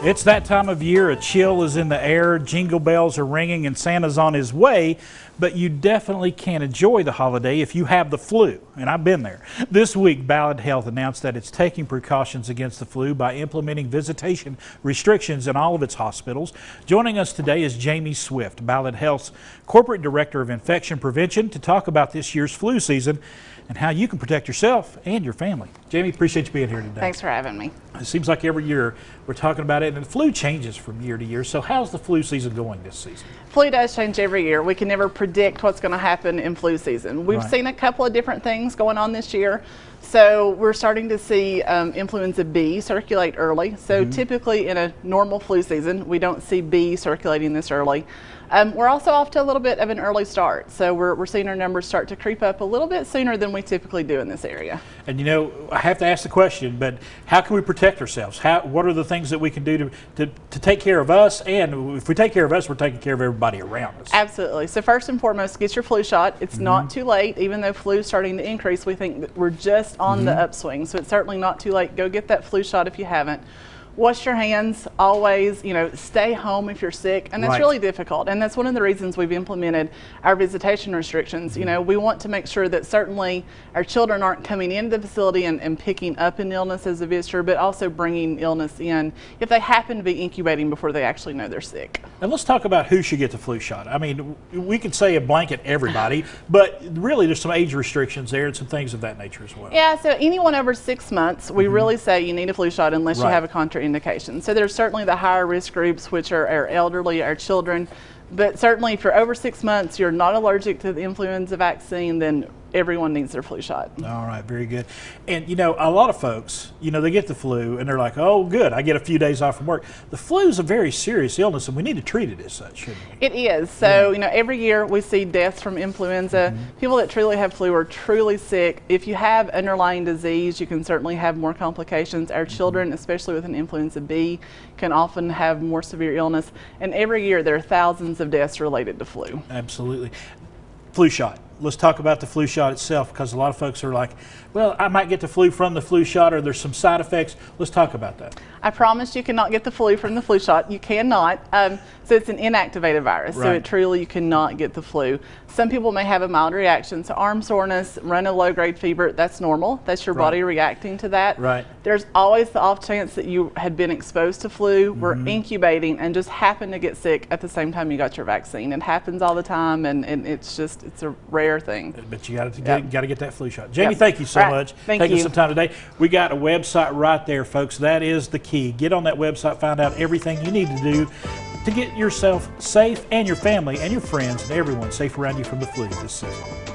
It's that time of year, a chill is in the air, jingle bells are ringing, and Santa's on his way, but you definitely can't enjoy the holiday if you have the flu, and I've been there. This week, Ballad Health announced that it's taking precautions against the flu by implementing visitation restrictions in all of its hospitals. Joining us today is Jamie Swift, Ballad Health's Corporate Director of Infection Prevention, to talk about this year's flu season and how you can protect yourself and your family. Jamie, appreciate you being here today. Thanks for having me. It seems like every year we're talking about it, and the flu changes from year to year. So how's the flu season going this season? Flu does change every year. We can never predict what's going to happen in flu season. We've seen a couple of different things going on this year. So we're starting to see influenza B circulate early. So typically in a normal flu season, we don't see B circulating this early. We're also off to a little bit of an early start. So we're seeing our numbers start to creep up a little bit sooner than we typically do in this area. And you know, I have to ask the question, but how can we protect ourselves? What are the things that we can do to take care of us? And if we take care of us, we're taking care of everybody around us. Absolutely. So first and foremost, get your flu shot. It's not too late. Even though flu is starting to increase, we think that we're just on the upswing. So it's certainly not too late. Go get that flu shot if you haven't. Wash your hands always, stay home if you're sick, and that's really difficult. And that's one of the reasons we've implemented our visitation restrictions. We want to make sure that certainly our children aren't coming into the facility and picking up an illness as a visitor, but also bringing illness in if they happen to be incubating before they actually know they're sick. And let's talk about who should get the flu shot. I mean, we could say a blanket everybody, but really there's some age restrictions there and some things of that nature as well. Yeah, so anyone over 6 months, we really say you need a flu shot unless you have a contraindication. So there's certainly the higher risk groups, which are our elderly, our children, but certainly if you're over 6 months, you're not allergic to the influenza vaccine, then everyone needs their flu shot. All right, very good. And a lot of folks, they get the flu and they're like, oh good, I get a few days off from work. The flu is a very serious illness and we need to treat it as such, shouldn't we? It is. So, every year we see deaths from influenza. People that truly have flu are truly sick. If you have underlying disease, you can certainly have more complications. Our children, especially with an influenza B, can often have more severe illness. And every year there are thousands of deaths related to flu. Absolutely. Flu shot. Let's talk about the flu shot itself, because a lot of folks are like, well, I might get the flu from the flu shot, or there's some side effects. Let's talk about that. I promise you cannot get the flu from the flu shot. You cannot. So it's an inactivated virus, so truly you cannot get the flu. Some people may have a mild reaction, so arm soreness, run a low-grade fever, that's normal. That's your body reacting to that. There's always the off chance that you had been exposed to flu, were incubating, and just happened to get sick at the same time you got your vaccine. It happens all the time, and it's a rare thing. But you got to get that flu shot. Jamie, thank you so much. Thank you. Taking some time today. We got a website right there, folks. That is the key. Get on that website, find out everything you need to do to get yourself safe and your family and your friends and everyone safe around you from the flu this season.